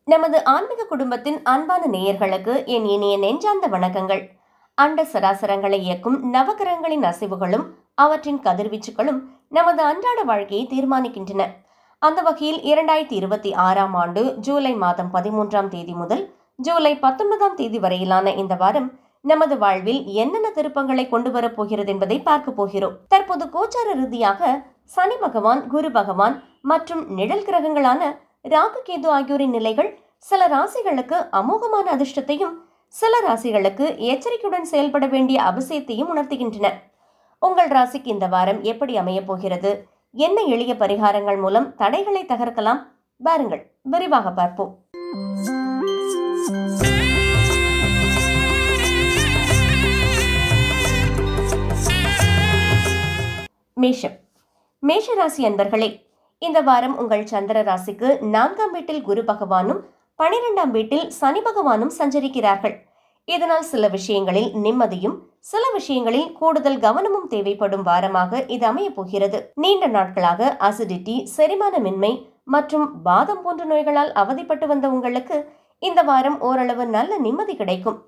நமது ஆன்மீக குடும்பத்தின் அன்பான நேயர்களுக்கு என் இனிய நெஞ்சார்ந்த வணக்கங்கள். அண்ட சராசரங்களை இயக்கும் நவகிரகங்களின் அசைவுகளும் அவற்றின் கதிர்வீச்சுகளும் நமது அன்றாட வாழ்க்கையை தீர்மானிக்கின்றன. அந்த வகையில் 2026ஆம் ஆண்டு ஜூலை மாதம் 13ஆம் தேதி முதல் ஜூலை 19ஆம் தேதி வரையிலான இந்த வாரம் நமது வாழ்வில் என்னென்ன திருப்பங்களை கொண்டு வரப்போகிறது என்பதை பார்க்க போகிறோம். தற்போது கோச்சார ரீதியாக சனி பகவான், குரு பகவான் மற்றும் நிழல் கிரகங்களான ராகு, கேது ஆகியோரின் நிலைகள் சில ராசிகளுக்கு அமோகமான அதிர்ஷ்டத்தையும் சில ராசிகளுக்கு எச்சரிக்கையுடன் செயல்பட வேண்டிய அவசியத்தையும் உணர்த்துகின்றன. உங்கள் ராசிக்கு இந்த வாரம் எப்படி அமைய போகிறது, என்ன எளிய பரிகாரங்கள் மூலம் தடைகளை தகர்க்கலாம், வாருங்கள் விரிவாக பார்ப்போம். மேஷம். மேஷ ராசி அன்பர்களே, இந்த வாரம் உங்கள் சந்திர ராசிக்கு 4ஆம் வீட்டில் குரு பகவானும் 12ஆம் வீட்டில் சனி பகவானும் சஞ்சரிக்கிறார்கள். இதனால் சில விஷயங்களில் நிம்மதியும் சில விஷயங்களில் கூடுதல் கவனமும் தேவைப்படும் வாரமாக இது அமைய போகிறது. நீண்ட நாட்களாக அசிடிட்டி, செரிமானமின்மை மற்றும் வாதம் போன்ற நோய்களால் அவதிப்பட்டு வந்த உங்களுக்கு இந்த வாரம் ஓரளவு நல்ல நிம்மதி கிடைக்கும்.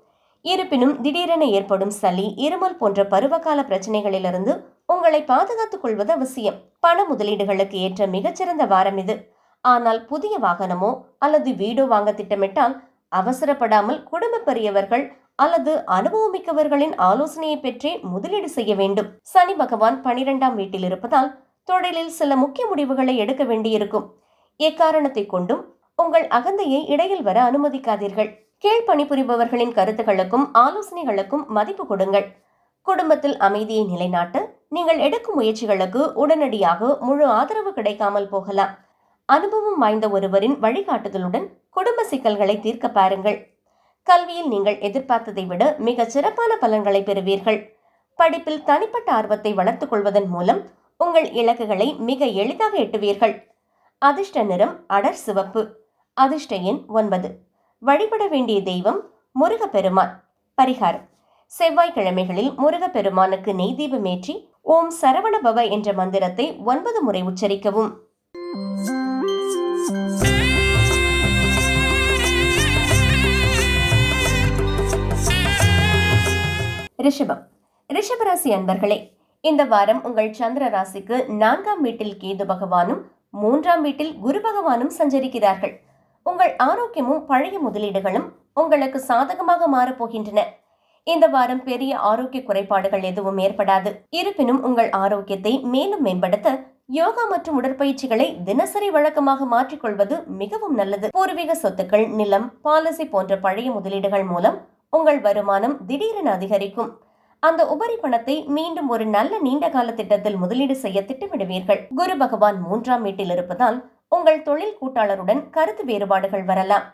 இருப்பினும் திடீரென ஏற்படும் சளி, இருமல் போன்ற பருவகால பிரச்சனைகளிலிருந்து உங்களை பாதுகாத்துக் கொள்வது அவசியம். பண முதலீடுகளுக்கு ஏற்ற மிகச்சிறந்த வாரம் இது. ஆனால் புதிய வாகனமோ அல்லது வீடோ வாங்க திட்டமிட்டால் அவசரப்படாமல் குடும்ப பெரியவர்கள் அல்லது அனுபவமிக்கவர்களின் ஆலோசனையை பெற்றே முதலீடு செய்ய வேண்டும். சனி பகவான் 12ஆம் வீட்டில் இருப்பதால் தொழிலில் சில முக்கிய முடிவுகளை எடுக்க வேண்டியிருக்கும். எக்காரணத்தை கொண்டும் உங்கள் அகந்தையை இடையில் வர அனுமதிக்காதீர்கள். கீழ் பணிபுரிபவர்களின் கருத்துக்களுக்கும் ஆலோசனைகளுக்கும் மதிப்பு கொடுங்கள். குடும்பத்தில் அமைதியை நிலைநாட்ட நீங்கள் எடுக்கும் முயற்சிகளுக்கு உடனடியாக முழு ஆதரவு கிடைக்காமல் போகலாம். அனுபவம் வாய்ந்த ஒருவரின் வழிகாட்டுதலுடன் குடும்ப சிக்கல்களை தீர்க்க பாருங்கள். கல்வியில் நீங்கள் எதிர்பார்த்ததை விட மிக சிறப்பான பலன்களை பெறுவீர்கள். படிப்பில் தனிப்பட்ட ஆர்வத்தை வளர்த்துக் கொள்வதன் மூலம் உங்கள் இலக்குகளை மிக எளிதாக எட்டுவீர்கள். அதிர்ஷ்ட நிறம் அடர் சிவப்பு. அதிர்ஷ்ட எண் 9. வழிபட வேண்டிய தெய்வம் முருகப்பெருமான். பரிகாரம்: செவ்வாய்க்கிழமைகளில் முருகப்பெருமானுக்கு நெய் தீபமேற்றி ஓம் சரவண பவ என்ற மந்திரத்தை 9 முறை உச்சரிக்கவும். ரிஷபம். ரிஷபராசி அன்பர்களே, இந்த வாரம் உங்கள் சந்திர ராசிக்கு 4ஆம் வீட்டில் கேது பகவானும் 3ஆம் வீட்டில் குரு பகவானும் சஞ்சரிக்கிறார்கள். உங்கள் ஆரோக்கியமும் பழைய முதலீடுகளும் உங்களுக்கு சாதகமாக மாறப்போகின்றன. இந்த வாரம் பெரிய ஆரோக்கிய குறைபாடுகள் எதுவும் ஏற்படாது. இருப்பினும் உங்கள் ஆரோக்கியத்தை மேலும் மேம்படுத்த யோகா மற்றும் உடற்பயிற்சிகளை தினசரி வழக்கமாக மாற்றிக்கொள்வது மிகவும் நல்லது. பூர்வீக சொத்துக்கள், நிலம், பாலிசி போன்ற பழைய முதலீடுகள் மூலம் உங்கள் வருமானம் திடீரென அதிகரிக்கும். அந்த உபரி பணத்தை மீண்டும் ஒரு நல்ல நீண்ட கால திட்டத்தில் முதலீடு செய்ய திட்டமிடுவீர்கள். குரு பகவான் 3ஆம் வீட்டில் இருப்பதால் உங்கள் தொழில் கூட்டாளருடன் கருத்து வேறுபாடுகள் வரலாம்.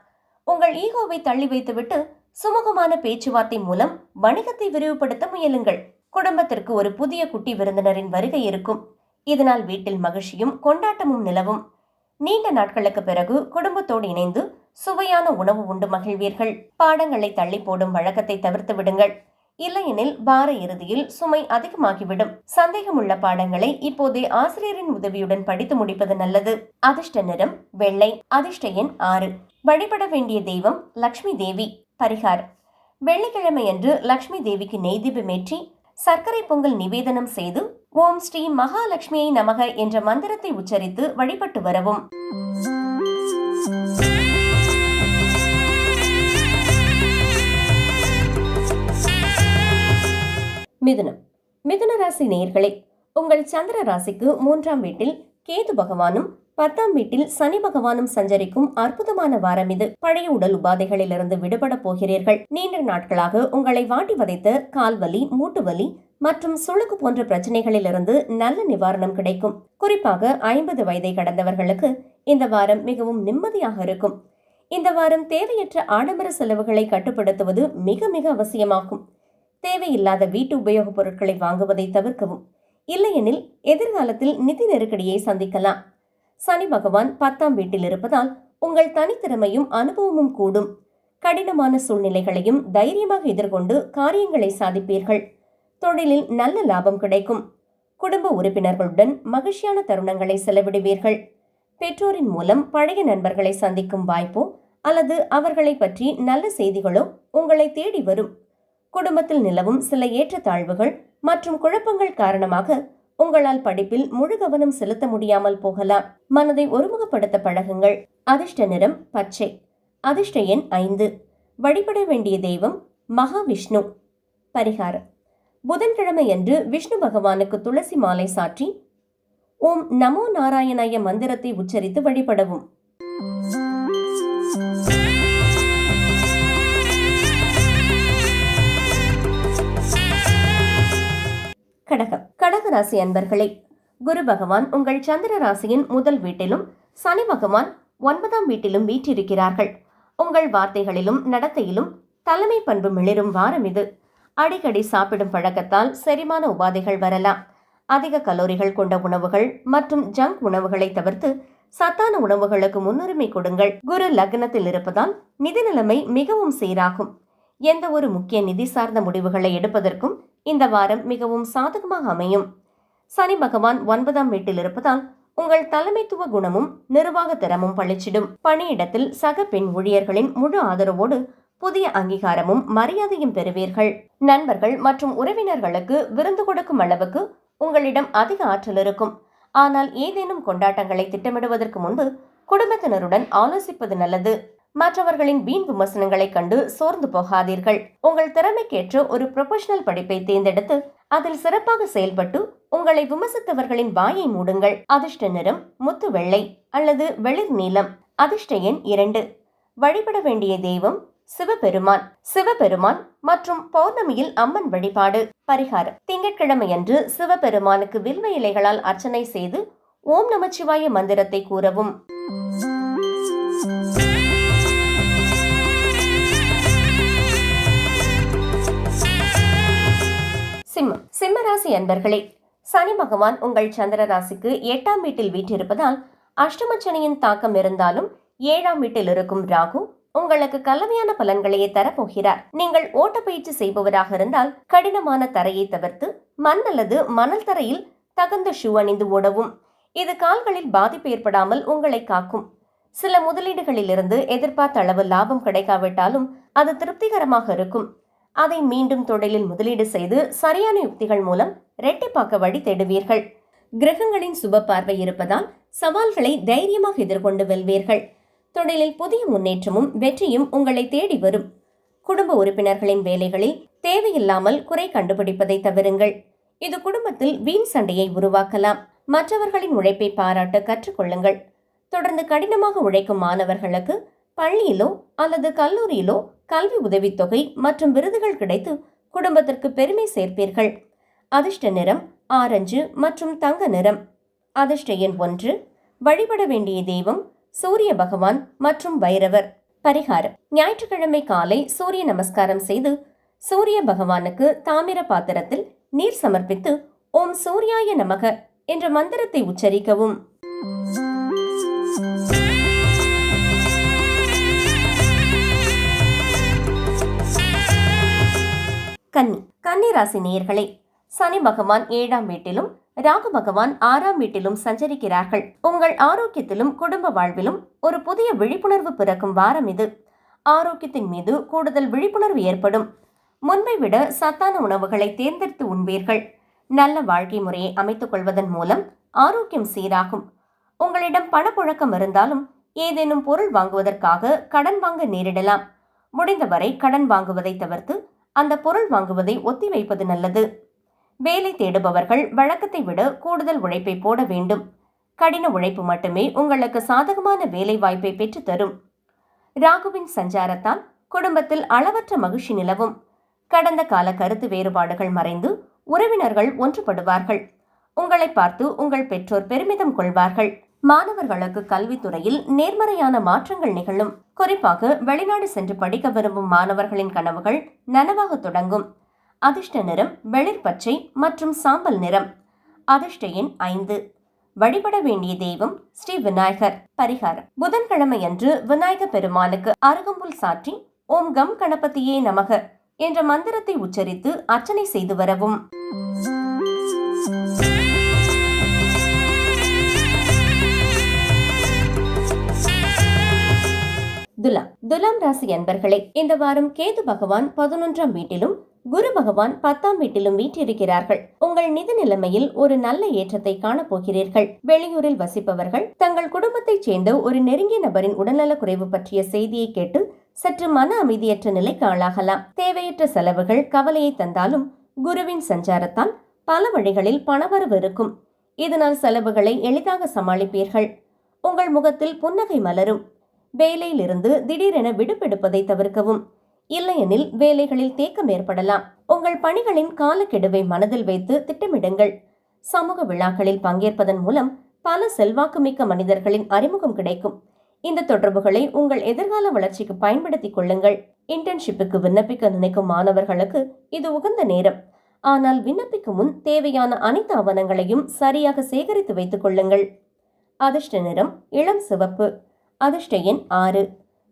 உங்கள் ஈகோவை தள்ளி வைத்துவிட்டு சுமூகமான பேச்சுவார்த்தை மூலம் வணிகத்தை விரிவுபடுத்த முயலுங்கள். குடும்பத்திற்கு ஒரு புதிய குட்டி விருந்தினரின் வருகை இருக்கும். இதனால் வீட்டில் மகிழ்ச்சியும் கொண்டாட்டமும் நிலவும். நீண்ட நாட்களுக்கு பிறகு குடும்பத்தோடு இணைந்து சுவையான உணவு உண்டு மகிழ்வீர்கள். பாடங்களை தள்ளி போடும் வழக்கத்தை தவிர்த்து விடுங்கள். இல்லையெனில் வார இறுதியில் சுமை அதிகமாகிவிடும். சந்தேகமுள்ள பாடங்களை இப்போதே ஆசிரியரின் உதவியுடன் படித்து முடிப்பது நல்லது. அதிர்ஷ்ட நிறம் வெள்ளை. அதிர்ஷ்ட எண் 6. வழிபட வேண்டிய தெய்வம் லக்ஷ்மி தேவி. பரிகாரம்: வெள்ளிக்கிழமை அன்று லக்ஷ்மி தேவிக்கு நெய் தீபமேற்றி சர்க்கரை பொங்கல் நிவேதனம் செய்து ஓம் ஸ்ரீ மகாலட்சுமியை நமக என்ற மந்திரத்தை உச்சரித்து வழிபட்டு வரவும். மிதுனம். மிதுன ராசி நேயர்களே, உங்கள் சந்திர ராசிக்கு 3ஆம் வீட்டில் கேது பகவானும் 10ஆம் வீட்டில் சனி பகவானும் சஞ்சரிக்கும் அற்புதமான வாரம் இது. பழைய உடல் உபாதைகளிலிருந்து விடுபட போகிறீர்கள். நீண்ட நாட்களாக உங்களை வாட்டி வதைத்த கால்வலி, மூட்டுவலி மற்றும் சுளுக்கு போன்ற பிரச்சனைகளிலிருந்து நல்ல நிவாரணம் கிடைக்கும். குறிப்பாக 50 வயதை கடந்தவர்களுக்கு இந்த வாரம் மிகவும் நிம்மதியாக இருக்கும். இந்த வாரம் தேவையற்ற ஆடம்பர செலவுகளை கட்டுப்படுத்துவது மிக மிக அவசியமாகும். தேவையில்லாத வீட்டு உபயோகப் பொருட்களை வாங்குவதை தவிர்க்கவும். இல்லையெனில் எதிர்காலத்தில் நிதி நெருக்கடியை சந்திக்கலாம். சனி பகவான் 10ஆம் வீட்டில் இருப்பதால் உங்கள் தனித்திறமையும் அனுபவமும் கூடும். கடினமான சூழ்நிலைகளையும் தைரியமாக எதிர்கொண்டு காரியங்களை சாதிப்பீர்கள். தொழிலில் நல்ல லாபம் கிடைக்கும். குடும்ப உறுப்பினர்களுடன் மகிழ்ச்சியான தருணங்களை செலவிடுவீர்கள். பெற்றோரின் மூலம் பழைய நண்பர்களை சந்திக்கும் வாய்ப்போ அல்லது அவர்களை பற்றி நல்ல செய்திகளோ உங்களை தேடி வரும். குடும்பத்தில் நிலவும் சில ஏற்றத்தாழ்வுகள் மற்றும் குழப்பங்கள் காரணமாக உங்களால் படிப்பில் முழு கவனம் செலுத்த முடியாமல் போகலாம். மனதை ஒருமுகப்படுத்த பழகுங்கள். அதிர்ஷ்ட நிறம் பச்சை. அதிர்ஷ்ட எண் 5. வழிபட வேண்டிய தெய்வம் மகாவிஷ்ணு. பரிகாரம்: புதன்கிழமை அன்று விஷ்ணு பகவானுக்கு துளசி மாலை சாற்றி ஓம் நமோ நாராயணாய மந்திரத்தை உச்சரித்து வழிபடவும். கடகம். கடகராசி அன்பர்களே, குரு பகவான் உங்கள் சந்திர ராசியின் முதல் வீட்டிலும் சனி பகவான் 9ஆம் வீட்டிலும் வீற்றிருக்கிறார்கள். உங்கள் வார்த்தைகளிலும் நடத்தையிலும் தலைமை பண்பு மிளிரும் வாரம் இது. அடிக்கடி சாப்பிடும் பழக்கத்தால் செரிமான உபாதைகள் வரலாம். அதிக கலோரிகள் கொண்ட உணவுகள் மற்றும் ஜங்க் உணவுகளை தவிர்த்து சத்தான உணவுகளுக்கு முன்னுரிமை கொடுங்கள். குரு லக்னத்தில் இருப்பதால் நிதி நிலைமை மிகவும் சீராகும். எந்த ஒரு முக்கிய நிதி சார்ந்த முடிவுகளை எடுப்பதற்கும் இந்த வாரம் மிகவும் சாதகமாக அமையும். சனி பகவான் 9ஆம் வீட்டில் இருப்பதால் உங்கள் தலைமைத்துவ குணமும் நிர்வாக திறமும் பளிச்சிடும். பணியிடத்தில் சக பெண் ஊழியர்களின் முழு ஆதரவோடு புதிய அங்கீகாரமும் மரியாதையும் பெறுவீர்கள். நண்பர்கள் மற்றும் உறவினர்களுக்கு விருந்து கொடுக்கும் அளவுக்கு உங்களிடம் அதிக ஆற்றல் இருக்கும். ஆனால் ஏதேனும் கொண்டாட்டங்களை திட்டமிடுவதற்கு முன்பு குடும்பத்தினருடன் ஆலோசிப்பது நல்லது. மற்றவர்களின் வீண் விமர்சனங்களை கண்டு சோர்ந்து போகாதீர்கள். உங்கள் திறமைக்கேற்ற ஒரு ப்ரொபஷனல் படிப்பை தேர்ந்தெடுத்து அதில் சிறப்பாக செயல்பட்டு உங்களை விமர்சித்தவர்களின் வாயை மூடுங்கள். அதிர்ஷ்ட நிறம் முத்து வெள்ளை அல்லது வெளிர் நீலம். அதிர்ஷ்ட எண் 2. வழிபட வேண்டிய தெய்வம் சிவபெருமான். சிவபெருமான் மற்றும் பௌர்ணமியில் அம்மன் வழிபாடு. பரிகாரம்: திங்கட்கிழமையன்று சிவபெருமானுக்கு வில்வ இலைகளால் அர்ச்சனை செய்து ஓம் நமச்சிவாய மந்திரத்தை கூறவும். சிம்மம். சிம்மராசி அன்பர்களே, சனி பகவான் உங்கள் சந்திர ராசிக்கு 8ஆம் வீட்டில் வீற்றிருப்பதால் அஷ்டமச்சனியின் தாக்கம் இருந்தாலும் 7ஆம் வீட்டில் இருக்கும் ராகு உங்களுக்கு கலவையான பலன்களையே தரப்போகிறார். நீங்கள் ஓட்டப்பயிற்சி செய்பவராக இருந்தால் கடினமான தரையை தவிர்த்து மண் அல்லது மணல் தரையில் தகுந்த ஷூ அணிந்து ஓடவும். இது கால்களில் பாதிப்பு ஏற்படாமல் உங்களை காக்கும். சில முதலீடுகளிலிருந்து எதிர்பார்த்த அளவு லாபம் கிடைக்காவிட்டாலும் அது திருப்திகரமாக இருக்கும். அதை மீண்டும் தொழிலில் முதலீடு செய்து சரியான யுக்திகள் மூலம் இரட்டிப்பாக்க வழி தேடுவீர்கள். கிரகங்களின் சுப பார்வை இருப்பதால் சவால்களை தைரியமாக எதிர்கொண்டு வெல்வீர்கள். தொழிலில் புதிய முன்னேற்றமும் வெற்றியும் உங்களை தேடி வரும். குடும்ப உறுப்பினர்களின் வேலைகளில் தேவையில்லாமல் குறை கண்டுபிடிப்பதை தவிருங்கள். இது குடும்பத்தில் வீண் சண்டையை உருவாக்கலாம். மற்றவர்களின் உழைப்பை பாராட்ட கற்றுக்கொள்ளுங்கள். தொடர்ந்து கடினமாக உழைக்கும் மாணவர்களுக்கு பள்ளியிலோ அல்லது கல்லூரியிலோ கல்வி உதவித்தொகை மற்றும் விருதுகள் கிடைத்து குடும்பத்திற்கு பெருமை சேர்ப்பீர்கள். அதிர்ஷ்ட நிறம் ஆரஞ்சு மற்றும் தங்க நிறம். அதிர்ஷ்ட எண் 1. வழிபட வேண்டிய தெய்வம் சூரிய பகவான் மற்றும் பைரவர். பரிகாரம்: ஞாயிற்றுக்கிழமை காலை சூரிய நமஸ்காரம் செய்து சூரிய பகவானுக்கு தாமிர பாத்திரத்தில் நீர் சமர்ப்பித்து ஓம் சூர்யாய நமக என்ற மந்திரத்தை உச்சரிக்கவும். கன்னி. கன்னி ராசி நேயர்களே, சனி பகவான் 7ஆம் வீட்டிலும் ராகு பகவான் 6ஆம் வீட்டிலும் சஞ்சரிக்கிறார்கள். உங்கள் ஆரோக்கியத்திலும் குடும்ப வாழ்விலும் ஒரு புதிய விழிப்புணர்வு பிறக்கும் வாரம் இது. ஆரோக்கியத்தின் மீது கூடுதல் விழிப்புணர்வு ஏற்படும். முன்பை விட சத்தான உணவுகளை தேர்ந்தெடுத்து உண்பீர்கள். நல்ல வாழ்க்கை முறையை அமைத்துக் கொள்வதன் மூலம் ஆரோக்கியம் சீராகும். உங்களிடம் பணப்புழக்கம் இருந்தாலும் ஏதேனும் பொருள் வாங்குவதற்காக கடன் வாங்க நேரிடலாம். முடிந்தவரை கடன் வாங்குவதை தவிர்த்து அந்த பொருள் வாங்குவதை ஒத்தி வைப்பது நல்லது. வேலை தேடுபவர்கள் வழக்கத்தை விட கூடுதல் உழைப்பை போட வேண்டும். கடின உழைப்பு மட்டுமே உங்களுக்கு சாதகமான வேலை வாய்ப்பை பெற்றுத்தரும். ராகுவின் சஞ்சாரத்தால் குடும்பத்தில் அளவற்ற மகிழ்ச்சி நிலவும். கடந்த கால கருத்து வேறுபாடுகள் மறைந்து உறவினர்கள் ஒன்றுபடுவார்கள். உங்களை பார்த்து உங்கள் பெற்றோர் பெருமிதம் கொள்வார்கள். மாணவர்களுக்கு கல்வித்துறையில் நேர்மறையான மாற்றங்கள் நிகழும். குறிப்பாக வெளிநாடு சென்று படிக்க விரும்பும் மாணவர்களின் கனவுகள் நனவாக தொடங்கும். அதிர்ஷ்ட நிறம் வெளிர் பச்சை மற்றும் சாம்பல் நிறம். அதிர்ஷ்ட எண் 5. வழிபட வேண்டிய தெய்வம் ஸ்ரீ விநாயகர். பரிகாரம்: புதன்கிழமையன்று விநாயக பெருமானுக்கு அருகம்புல் சாற்றி ஓம் கம் கணபதியே நமக என்ற மந்திரத்தை உச்சரித்து அர்ச்சனை செய்து வரவும். துலாம். துலாம் ராசி அன்பர்களே, இந்த வாரம் கேது பகவான் 11ஆம் வீட்டிலும் குரு பகவான் 10ஆம் வீட்டிலும் வீற்றிருக்கிறார்கள். உங்கள் நிதி நிலைமையில் ஒரு நல்ல ஏற்றத்தை காணப்போகிறீர்கள். வெளியூரில் வசிப்பவர்கள் தங்கள் குடும்பத்தைச் சேர்ந்த ஒரு நெருங்கிய நபரின் உடல்நல குறைவு பற்றிய செய்தியை கேட்டு சற்று மன அமைதியற்ற நிலைக்கு ஆளாகலாம். தேவையற்ற செலவுகள் கவலையை தந்தாலும் குருவின் சஞ்சாரத்தால் பல வழிகளில் பணவரவு இருக்கும். இதனால் செலவுகளை எளிதாக சமாளிப்பீர்கள். உங்கள் முகத்தில் புன்னகை மலரும். வேலையிலிருந்து திடீரென விடுபெடுப்பதை தவிர்க்கவும். இல்லையெனில் வேலைகளில் தேக்கம் ஏற்படலாம். உங்கள் பணிகளின் காலக்கெடுவை மனதில் வைத்து திட்டமிடுங்கள். சமூக விழாக்களில் பங்கேற்பதன் மூலம் பல செல்வாக்குமிக்க மனிதர்களின் அறிமுகம் கிடைக்கும். இந்த தொடர்புகளை உங்கள் எதிர்கால வளர்ச்சிக்கு பயன்படுத்திக் கொள்ளுங்கள். இன்டர்ன்ஷிப்புக்கு விண்ணப்பிக்க நினைக்கும் மாணவர்களுக்கு இது உகந்த நேரம். ஆனால் விண்ணப்பிக்கும் முன் தேவையான அனைத்து ஆவணங்களையும் சரியாக சேகரித்து வைத்துக் கொள்ளுங்கள். அதிர்ஷ்ட நிறம் இளம் சிவப்பு. அதிர்ஷ்ட எண் 6.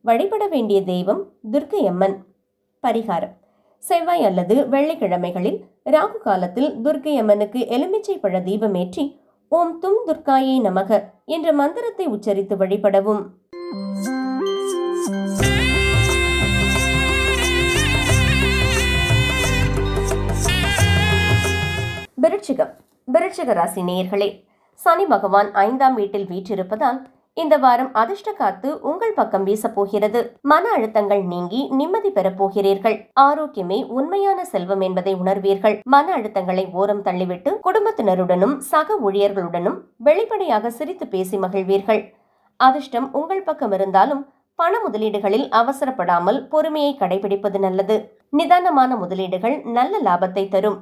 வழிபட வேண்டிய தெய்வம் துர்க்கை அம்மன். பரிகாரம்: செவ்வாய் அல்லது வெள்ளிக்கிழமைகளில் ராகு காலத்தில் துர்க்கை அம்மனுக்கு எலுமிச்சை பழ தீபமேற்றி ஓம் தும் துர்காயை நமக என்ற மந்திரத்தை உச்சரித்து வழிபடவும். விருச்சிக ராசி நேயர்களே, சனி பகவான் 5ஆம் வீட்டில் வீற்றிருப்பதால் இந்த வாரம் அதிர்ஷ்ட காத்து உங்கள் பக்கம் வீசப்போகிறது. மன அழுத்தங்கள் நீங்கி நிம்மதி பெறப் போகிறீர்கள். ஆரோக்கியமே உண்மையான செல்வம் என்பதை உணர்வீர்கள். மன அழுத்தங்களை ஓரம் தள்ளிவிட்டு குடும்பத்தினருடனும் சக ஊழியர்களுடனும் வெளிப்படையாக சிரித்து பேசி மகிழ்வீர்கள். அதிர்ஷ்டம் உங்கள் பக்கம் இருந்தாலும் பண முதலீடுகளில் அவசரப்படாமல் பொறுமையை கடைபிடிப்பது நல்லது. நிதானமான முதலீடுகள் நல்ல லாபத்தை தரும்.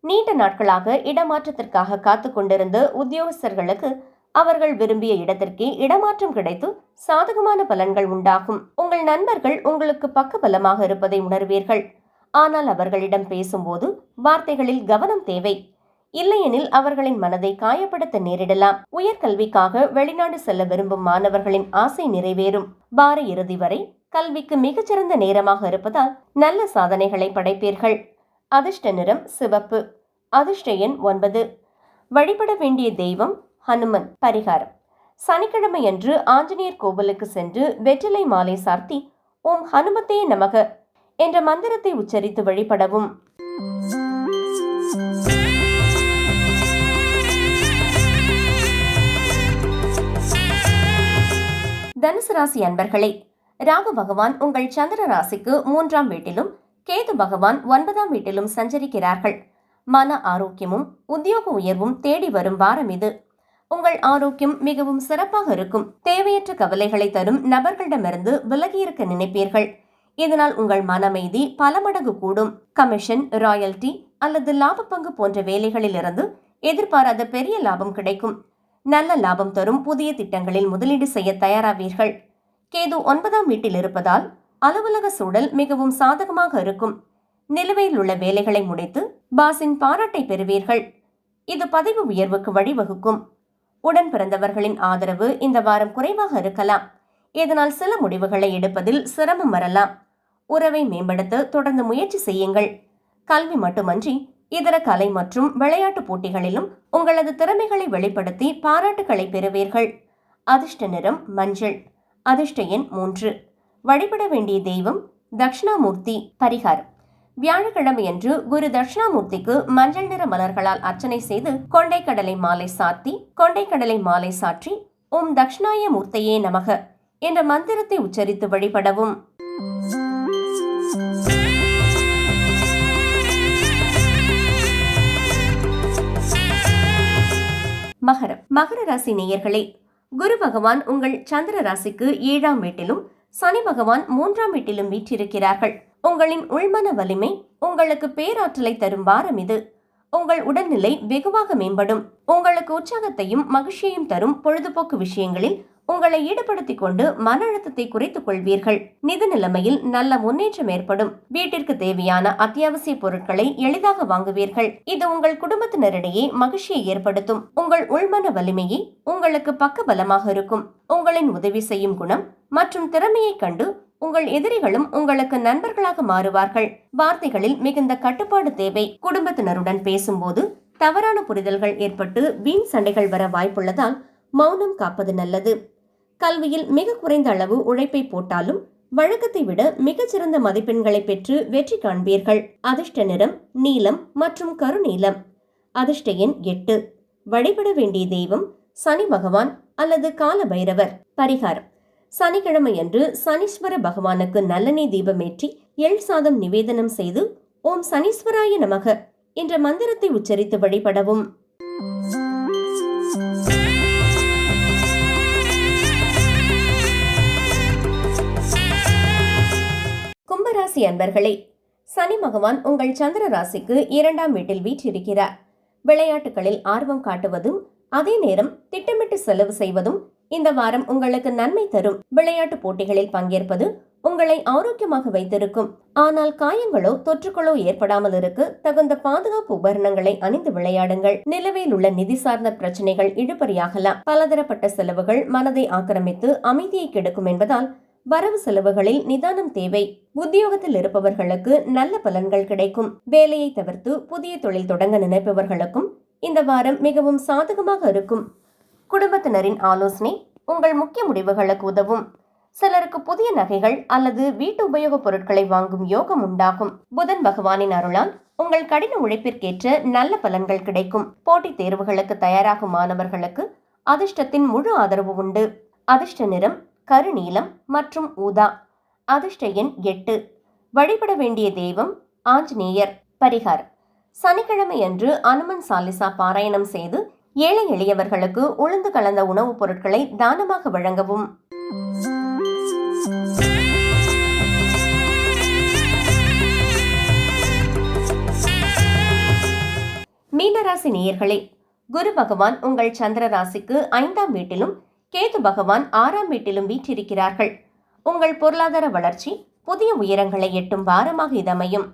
நீண்ட நாட்களாக இடமாற்றத்திற்காக காத்து கொண்டிருந்த உத்தியோகஸ்தர்களுக்கு அவர்கள் விரும்பிய இடத்திற்கே இடமாற்றம் கிடைத்து சாதகமான பலன்கள் உண்டாகும். உங்கள் நண்பர்கள் உங்களுக்கு பக்கபலமாக இருப்பதை உணர்வீர்கள். ஆனால் அவர்களிடம் பேசும்போது வார்த்தைகளில் கவனம் தேவை. இல்லையெனில் அவர்களின் மனதை காயப்படுத்த நேரிடலாம். உயர்கல்விக்காக வெளிநாடு செல்ல விரும்பும் மாணவர்களின் ஆசை நிறைவேறும். வார இறுதி வரை கல்விக்கு மிகச்சிறந்த நேரமாக இருப்பதால் நல்ல சாதனைகளை படைப்பீர்கள். அதிர்ஷ்ட நிறம் சிவப்பு. அதிர்ஷ்ட எண் 9. வழிபட வேண்டிய தெய்வம் ஹனுமன். பரிகாரம்: சனிக்கிழமை அன்று ஆஞ்சநேயர் கோவிலுக்கு சென்று வெற்றிலை மாலை சார்த்தி ஓம் ஹனுமத்தே நமக என்ற மந்திரத்தை உச்சரித்து வழிபடவும். தனுசு ராசி அன்பர்களே, ராகு பகவான் உங்கள் சந்திர ராசிக்கு 3ஆம் வீட்டிலும் கேது பகவான் 9ஆம் வீட்டிலும் சஞ்சரிக்கிறார்கள். மன ஆரோக்கியமும் உத்தியோக உயர்வும் தேடி வரும் வாரம் இது. உங்கள் ஆரோக்கியம் மிகவும் சிறப்பாக இருக்கும். தேவையற்ற கவலைகளை தரும் நபர்களிடமிருந்து விலகியிருக்க நினைப்பீர்கள். இதனால் உங்கள் மனமைதி பல மடங்கு கூடும். கமிஷன், ராயல்டி அல்லது லாப பங்கு போன்ற வேலைகளில் இருந்து எதிர்பாராத பெரிய லாபம் கிடைக்கும். நல்ல லாபம் தரும் புதிய திட்டங்களில் முதலீடு செய்ய தயாராவீர்கள். கேது 9ஆம் வீட்டில் இருப்பதால் அலுவலக சூழல் மிகவும் சாதகமாக இருக்கும். நிலுவையில் உள்ள வேலைகளை முடித்து பாஸின் பாராட்டை பெறுவீர்கள். இது பதவி உயர்வுக்கு வழிவகுக்கும். உடன் பிறந்தவர்களின் ஆதரவு இந்த வாரம் குறைவாக இருக்கலாம். இதனால் சில முடிவுகளை எடுப்பதில் சிரமம் வரலாம். உறவை மேம்படுத்த தொடர்ந்து முயற்சி செய்யுங்கள். கல்வி மட்டுமன்றி இதர கலை மற்றும் விளையாட்டு போட்டிகளிலும் உங்களது திறமைகளை வெளிப்படுத்தி பாராட்டுகளை பெறுவீர்கள். அதிர்ஷ்ட நிறம் மஞ்சள். அதிர்ஷ்ட எண் 3. வழிபட வேண்டிய தெய்வம் தட்சிணாமூர்த்தி. பரிகாரம்: வியாழக்கிழமையன்று குரு தட்சிணாமூர்த்திக்கு மஞ்சள் நிற மலர்களால் அர்ச்சனை செய்து கொண்டைக்கடலை மாலை சாற்றி ஓம் தட்சிணாய மூர்த்தையே நமக என்ற மந்திரத்தை உச்சரித்து வழிபடவும். மகர ராசி நேயர்களே, குரு பகவான் உங்கள் சந்திர ராசிக்கு 7ஆம் வீட்டிலும் சனி பகவான் 3ஆம் வீட்டிலும் வீற்றிருக்கிறார்கள். உங்களின் உள்மன வலிமை உங்களுக்கு பேராற்றலை தரும் வாரம் இது. உங்கள் உடல்நிலை வெகுவாக மேம்படும். உங்களுக்கு உற்சாகத்தையும் மகிழ்ச்சியையும் தரும் பொழுதுபோக்கு விஷயங்களில் உங்களை ஈடுபடுத்திக் கொண்டு மன அழுத்தத்தை குறைத்துக் கொள்வீர்கள். நிதி நிலைமையில் நல்ல முன்னேற்றம் ஏற்படும். வீட்டிற்கு தேவையான அத்தியாவசிய பொருட்களை எளிதாக வாங்குவீர்கள். இது உங்கள் குடும்பத்தினரிடையே மகிழ்ச்சியை ஏற்படுத்தும். உங்கள் உள்மன வலிமையை உங்களுக்கு பக்க பலமாக இருக்கும். உங்களின் உதவி செய்யும் குணம் மற்றும் திறமையை கண்டு உங்கள் எதிரிகளும் உங்களுக்கு நண்பர்களாக மாறுவார்கள். வார்த்தைகளில் மிகுந்த கட்டுப்பாடு தேவை. குடும்பத்தினருடன் பேசும்போது தவறான புரிதல்கள் ஏற்பட்டு வீண் சண்டைகள் வர வாய்ப்புள்ளதால் மௌனம் காப்பது நல்லது. கல்வியில் மிக குறைந்த அளவு உழைப்பை போட்டாலும் வழக்கத்தை விட மிகச்சிறந்த மதிப்பெண்களை பெற்று வெற்றி காண்பீர்கள். அதிர்ஷ்ட நிறம் நீலம் மற்றும் கருநீலம். அதிர்ஷ்ட எண் 8. வழிபட வேண்டிய தெய்வம் சனி பகவான் அல்லது கால பைரவர். பரிகாரம்: சனிக்கிழமையன்று சனீஸ்வர பகவானுக்கு நல்லெண்ணெய் தீபமேற்றி எள் சாதம் நிவேதனம் செய்து ஓம் சனீஸ்வராய நமக என்ற மந்திரத்தை உச்சரித்து வழிபடவும். கும்பராசி அன்பர்களே, சனி பகவான் உங்கள் சந்திர ராசிக்கு 2ஆம் வீட்டில் வீற்றிருக்கிறார். விளையாட்டுகளில் ஆர்வம் காட்டுவதும் அதே நேரம் திட்டமிட்டு செலவு செய்வதும் இந்த வாரம் உங்களுக்கு நன்மை தரும். விளையாட்டு போட்டிகளில் பங்கேற்பது உங்களை ஆரோக்கியமாக வைத்திருக்கும். ஆனால் காயங்களோ தொற்றுகளோ ஏற்படாமல் இருக்க தகுந்த பாதுகாப்பு உபகரணங்களை அணிந்து விளையாடுங்கள். நிலுவையில் உள்ள நிதி சார்ந்த பிரச்சனைகள் இழுபறியாகலாம். பலதரப்பட்ட செலவுகள் மனதை ஆக்கிரமித்து அமைதியை கெடுக்கும் என்பதால் வரவு செலவுகளில் நிதானம் தேவை. உத்தியோகத்தில் இருப்பவர்களுக்கு நல்ல பலன்கள் கிடைக்கும். வேலையை தவிர்த்து புதிய தொழில் தொடங்க நினைப்பவர்களுக்கும் இந்த வாரம் மிகவும் சாதகமாக இருக்கும். குடும்பத்தினரின் ஆலோசனை உங்கள் முக்கிய முடிவுகளுக்கு உதவும். சிலருக்கு புதிய நகைகள் அல்லது வீட்டு உபயோகப் பொருட்களை வாங்கும் யோகம் உண்டாகும். புதன் பகவானின் அருளால் உங்கள் கடின உழைப்பிற்கேற்ற நல்ல பலன்கள் கிடைக்கும். போட்டித் தேர்வுகளுக்கு தயாராகும் மாணவர்களுக்கு அதிர்ஷ்டத்தின் முழு ஆதரவு உண்டு. அதிர்ஷ்ட நிறம் கருநீலம் மற்றும் ஊதா. அதிர்ஷ்ட எண் 8. வழிபட வேண்டிய தெய்வம் ஆஞ்சநேயர். பரிகாரம்: சனிக்கிழமை அன்று அனுமன் சாலிசா பாராயணம் செய்து ஏழை எளியவர்களுக்கு உளுந்து கலந்த உணவுப் பொருட்களை தானமாக வழங்கவும். மீனராசி நேயர்களே, குரு பகவான் உங்கள் சந்திர ராசிக்கு 5ஆம் வீட்டிலும் கேது பகவான் 6ஆம் வீட்டிலும் வீற்றிருக்கிறார்கள். உங்கள் பொருளாதார வளர்ச்சி புதிய உயரங்களை எட்டும் வாரமாக இது அமையும்.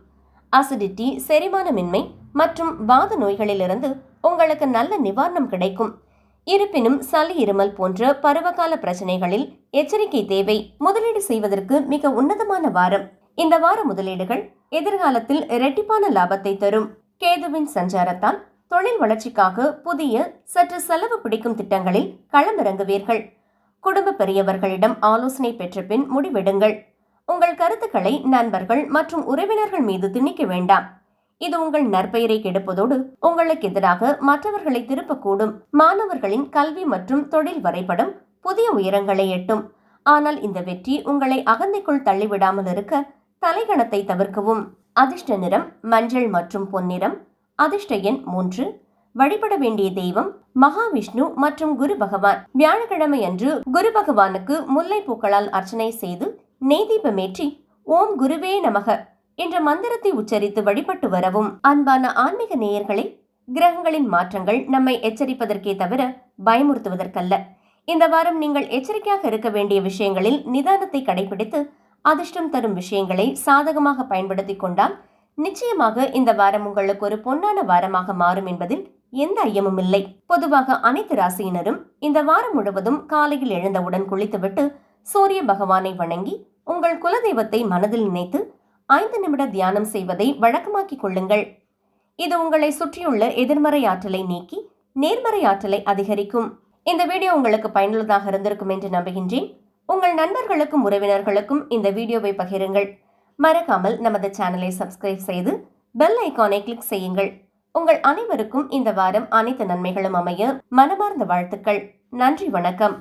அசிடிட்டி, செரிமானமின்மை மற்றும் வாத நோய்களிலிருந்து உங்களுக்கு நல்ல நிவாரணம் கிடைக்கும். இருப்பினும் சளி, இருமல் போன்ற பருவகால பிரச்சனைகளில் எச்சரிக்கை தேவை. முதலீடு செய்வதற்கு மிக உன்னதமான வாரம். இந்த வார முதலீடுகள் எதிர்காலத்தில் இரட்டிப்பான லாபத்தை தரும். கேதுவின் சஞ்சாரத்தால் தொழில் வளர்ச்சிக்காக புதிய சற்று செலவு பிடிக்கும் திட்டங்களில் களமிறங்குவீர்கள். குடும்ப பெரியவர்களிடம் ஆலோசனை பெற்ற பின் முடிவெடுங்கள். உங்கள் கருத்துக்களை நண்பர்கள் மற்றும் உறவினர்கள் மீது திணிக்க வேண்டாம். இது உங்கள் நற்பெயரை கெடுப்பதோடு உங்களுக்கு எதிராக மற்றவர்களை திருப்பக்கூடும். மாணவர்களின் கல்வி மற்றும் தொழில் வரைபடம் புதிய உயரங்களை எட்டும். ஆனால் இந்த வெற்றி உங்களை அகந்தைக்குள் தள்ளிவிடாமல் இருக்க தலைகணத்தை தவிர்க்கவும். அதிர்ஷ்ட நிறம் மஞ்சள் மற்றும் பொன்னிறம். அதிர்ஷ்ட எண் 3. வழிபட வேண்டிய தெய்வம் மகாவிஷ்ணு மற்றும் குரு பகவான். வியாழக்கிழமை அன்று குரு பகவானுக்கு முல்லை பூக்களால் அர்ச்சனை செய்து நெய்தீபமேற்றி ஓம் குருவே நமக என்ற மந்திரத்தை உச்சரித்து வழிபட்டு வரவும். அன்பான ஆன்மீக நேயர்களே, கிரகங்களின் மாற்றங்கள் நம்மை எச்சரிப்பதற்கே தவிர பயமுறுத்துவதற்கல்ல. இந்த வாரம் நீங்கள் எச்சரிக்கையாக இருக்க வேண்டிய விஷயங்களில் நிதானத்தை கடைபிடித்து அதிர்ஷ்டம் தரும் விஷயங்களை சாதகமாக பயன்படுத்திக் கொண்டால் நிச்சயமாக இந்த வாரம் உங்களுக்கு ஒரு பொன்னான வாரமாக மாறும் என்பதில் எந்த ஐயமும் இல்லை. பொதுவாக அனைத்து ராசியினரும் இந்த வாரம் முழுவதும் காலையில் எழுந்தவுடன் குளித்துவிட்டு சூரிய பகவானை வணங்கி உங்கள் குலதெய்வத்தை மனதில் நினைத்து 5 நிமிட தியானம் செய்வதை வழக்கமாக்கிக் கொள்ளுங்கள். இது உங்களை சுற்றியுள்ள எதிர்மறை ஆற்றலை நீக்கி நேர்மறை ஆற்றலை அதிகரிக்கும். இந்த வீடியோ உங்களுக்கு பயனுள்ளதாக இருந்திருக்கும் என்று நம்புகின்றேன். உங்கள் நண்பர்களுக்கும் உறவினர்களுக்கும் இந்த வீடியோவை பகிருங்கள். மறக்காமல் நமது சேனலை சப்ஸ்கிரைப் செய்து பெல் ஐகானை கிளிக் செய்யுங்கள். உங்கள் அனைவருக்கும் இந்த வாரம் அனைத்து நன்மைகளும் அமைய மனமார்ந்த வாழ்த்துக்கள். நன்றி, வணக்கம்.